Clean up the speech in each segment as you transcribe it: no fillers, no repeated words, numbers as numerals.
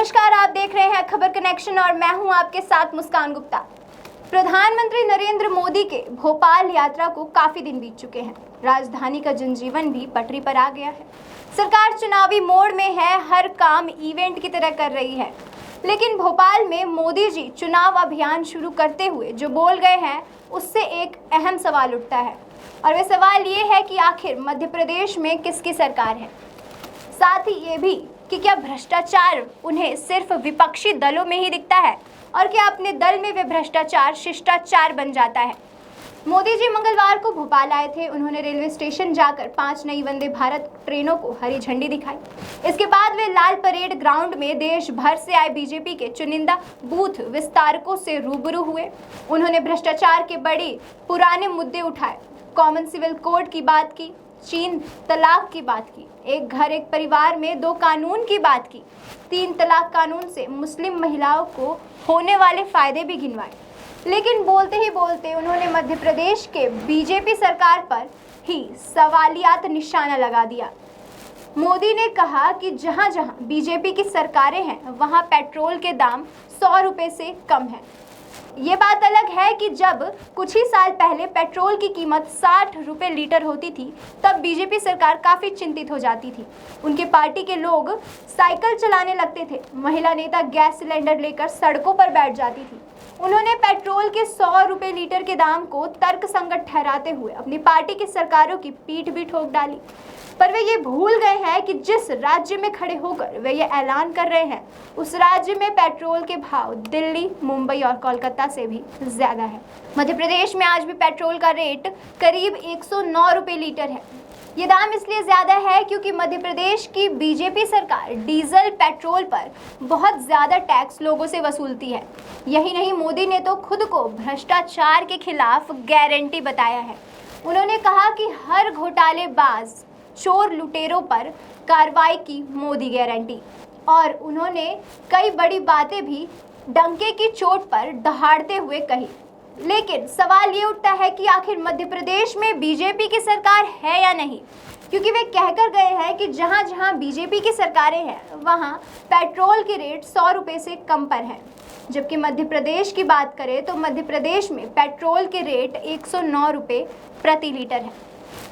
नमस्कार, आप देख रहे हैं खबर कनेक्शन और मैं हूं आपके साथ मुस्कान गुप्ता। प्रधानमंत्री नरेंद्र मोदी के भोपाल यात्रा को काफी दिन बीत चुके हैं। राजधानी का जनजीवन भी पटरी पर आ गया है। सरकार चुनावी मोड में है, हर काम इवेंट की तरह कर रही है। लेकिन भोपाल में मोदी जी चुनाव अभियान शुरू करते हुए जो बोल गए हैं, उससे एक अहम सवाल उठता है और वह सवाल ये है कि आखिर मध्य प्रदेश में किसकी सरकार है। साथ ही ये भी कि क्या भ्रष्टाचार उन्हें सिर्फ विपक्षी दलों में ही दिखता है और क्या अपने दल में वे भ्रष्टाचार शिष्टाचार बन जाता है। मोदी जी मंगलवार को भोपाल आए थे। उन्होंने रेलवे स्टेशन जाकर 5 नई वंदे भारत ट्रेनों को हरी झंडी दिखाई। इसके बाद वे लाल परेड ग्राउंड में देश भर से आए बीजेपी के चुनिंदा बूथ विस्तारकों से रूबरू हुए। उन्होंने भ्रष्टाचार के बड़े पुराने मुद्दे उठाए, कॉमन सिविल कोड की बात की, 3 तलाक की बात की, एक घर एक परिवार में 2 कानून की बात की, 3 तलाक कानून से मुस्लिम महिलाओं को होने वाले फायदे भी गिनवाए। लेकिन बोलते ही बोलते उन्होंने मध्य प्रदेश के बीजेपी सरकार पर ही सवालियात निशाना लगा दिया। मोदी ने कहा कि जहां जहां बीजेपी की सरकारें हैं, वहां पेट्रोल के दाम 100 रुपए से कम है। ये बात अलग है कि जब कुछ ही साल पहले पेट्रोल की कीमत 60 रुपए लीटर होती थी, तब बीजेपी सरकार काफ़ी चिंतित हो जाती थी। उनके पार्टी के लोग साइकिल चलाने लगते थे। महिला नेता गैस सिलेंडर लेकर सड़कों पर बैठ जाती थी। उन्होंने पेट्रोल के 100 रुपए लीटर के दाम को तर्कसंगत ठहराते हुए अपनी पार्टी की सरकारों की पीठ भी ठोक डाली। पर वे ये भूल गए हैं कि जिस राज्य में खड़े होकर वे ये ऐलान कर रहे हैं, उस राज्य में पेट्रोल के भाव दिल्ली, मुंबई और कोलकाता से भी ज्यादा है। मध्य प्रदेश में आज भी पेट्रोल का रेट करीब 109 रुपए लीटर है। ये दाम इसलिए ज्यादा है क्योंकि मध्य प्रदेश की बीजेपी सरकार डीजल पेट्रोल पर बहुत ज्यादा टैक्स लोगों से वसूलती है। यही नहीं, मोदी ने तो खुद को भ्रष्टाचार के खिलाफ गारंटी बताया है। उन्होंने कहा कि हर घोटालेबाज चोर लुटेरों पर कार्रवाई की मोदी गारंटी, और उन्होंने कई बड़ी बातें भी डंके की चोट पर दहाड़ते हुए कही। लेकिन सवाल ये उठता है कि आखिर मध्य प्रदेश में बीजेपी की सरकार है या नहीं, क्योंकि वे कहकर गए हैं कि जहां जहां बीजेपी की सरकारें हैं, वहां पेट्रोल के रेट 100 रुपए से कम पर हैं। जबकि मध्य प्रदेश की बात करें तो मध्य प्रदेश में पेट्रोल के रेट 109 रुपए प्रति लीटर है।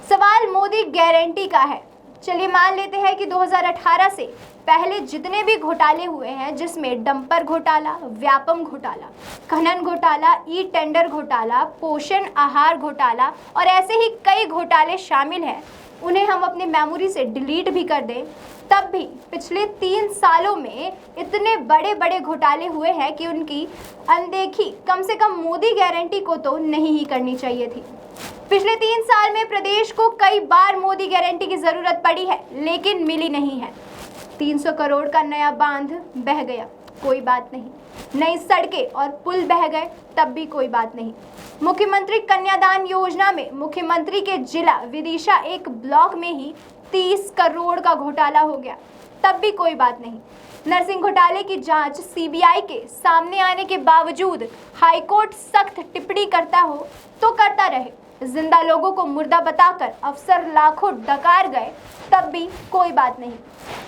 सवाल मोदी गारंटी का है। चलिए मान लेते हैं कि 2018 से पहले जितने भी घोटाले हुए हैं, जिसमें डंपर घोटाला, व्यापम घोटाला, खनन घोटाला, ई टेंडर घोटाला, पोषण आहार घोटाला और ऐसे ही कई घोटाले शामिल हैं, उन्हें हम अपनी मेमोरी से डिलीट भी कर दें, तब भी पिछले 3 सालों में इतने बड़े बड़े घोटाले हुए हैं कि उनकी अनदेखी कम से कम मोदी गारंटी को तो नहीं ही करनी चाहिए थी। पिछले 3 साल में प्रदेश को कई बार मोदी गारंटी की जरूरत पड़ी है, लेकिन मिली नहीं है। 300 करोड़ का नया बांध बह गया, कोई बात नहीं। नई सड़कें और पुल बह गए, तब भी कोई बात नहीं। मुख्यमंत्री कन्यादान योजना में मुख्यमंत्री के जिला विदिशा एक ब्लॉक में ही 30 करोड़ का घोटाला हो गया, तब भी कोई बात नहीं। नर्सिंग घोटाले की जांच सीबीआई के सामने आने के बावजूद हाईकोर्ट सख्त टिप्पणी करता हो तो करता रहे। जिंदा लोगों को मुर्दा बताकर अफसर लाखों डकार गए, तब भी कोई बात नहीं।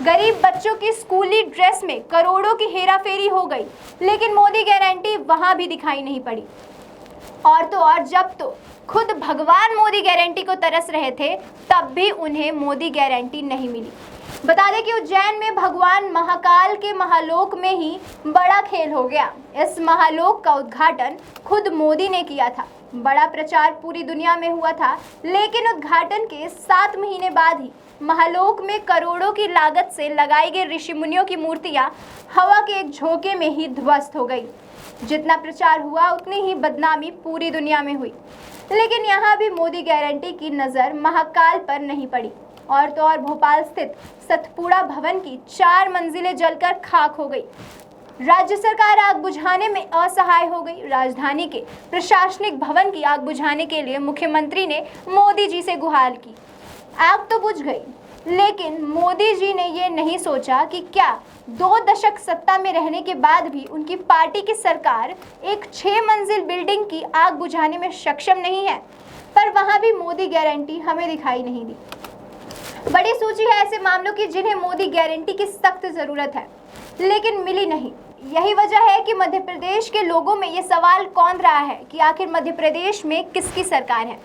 गरीब बच्चों की स्कूली ड्रेस में करोड़ों की हेराफेरी हो गई, लेकिन मोदी गारंटी वहां भी दिखाई नहीं पड़ी। और तो और जब तो खुद भगवान मोदी गारंटी को तरस रहे थे, तब भी उन्हें मोदी गारंटी नहीं मिली। बता दें कि उज्जैन में भगवान महाकाल के महालोक में ही बड़ा खेल हो गया। इस महालोक का उद्घाटन खुद मोदी ने किया था। बड़ा प्रचार पूरी दुनिया में हुआ था, लेकिन उद्घाटन के 7 महीने बाद ही महालोक में करोड़ों की लागत से लगाई गई ऋषि मुनियों की मूर्तियां हवा के एक झोंके में ही ध्वस्त हो गई। जितना प्रचार हुआ, उतनी ही बदनामी पूरी दुनिया में हुई। लेकिन यहाँ भी मोदी गारंटी की नज़र महाकाल पर नहीं पड़ी। और तो और भोपाल स्थित सतपुड़ा भवन की 4 मंजिलें जलकर खाक हो गई। राज्य सरकार आग बुझाने में असहाय हो गई। राजधानी के प्रशासनिक भवन की आग बुझाने के लिए मुख्यमंत्री ने मोदी जी से गुहार की। आग तो बुझ गई, लेकिन मोदी जी ने ये नहीं सोचा कि क्या 2 दशक सत्ता में रहने के बाद भी उनकी पार्टी की सरकार एक 6 मंजिल बिल्डिंग की आग बुझाने में सक्षम नहीं है। पर वहां भी मोदी गारंटी हमें दिखाई नहीं दी। बड़ी सूची है ऐसे मामलों की जिन्हें मोदी गारंटी की सख्त जरूरत है। लेकिन मिली नहीं। यही वजह है कि मध्य प्रदेश के लोगों में ये सवाल कौंध रहा है कि आखिर मध्य प्रदेश में किसकी सरकार है,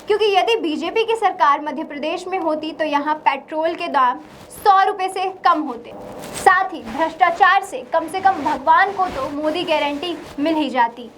क्योंकि यदि बीजेपी की सरकार मध्य प्रदेश में होती तो यहाँ पेट्रोल के दाम 100 रुपये से कम होते। साथ ही भ्रष्टाचार से कम भगवान को तो मोदी गारंटी मिल ही जाती।